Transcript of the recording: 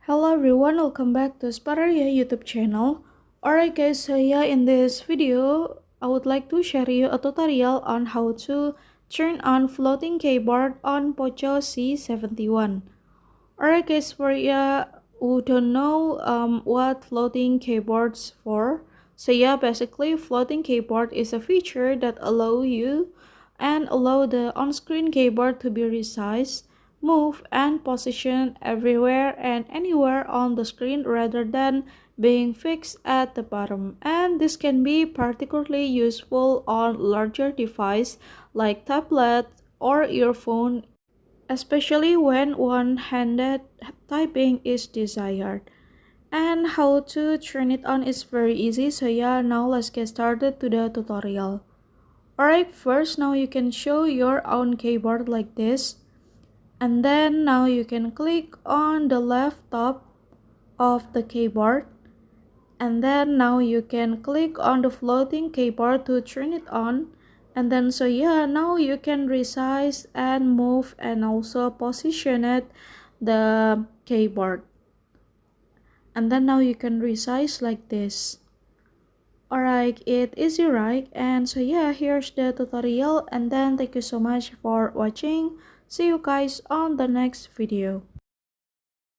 Hello everyone, welcome back to Spararia YouTube channel. Alright guys, so yeah, in this video, I would like to share you a tutorial on how to turn on floating keyboard on Poco C71. Alright guys, for you who don't know what floating keyboard's for, so yeah, basically floating keyboard is a feature that allow the on-screen keyboard to be resized, move, and positioned everywhere and anywhere on the screen rather than being fixed at the bottom. And this can be particularly useful on larger devices like tablet or earphone, especially when one-handed typing is desired. And how to turn it on is very easy, so yeah, now let's get started to the tutorial. Alright, first now you can show your own keyboard like this, and then now you can click on the left top of the keyboard, and then now you can click on the floating keyboard to turn it on. And then so yeah, now you can resize and move and also position it the keyboard, and then now you can resize like this. Alright, it is easy, right? And so yeah, here's the tutorial, and then thank you so much for watching. See you guys on the next video.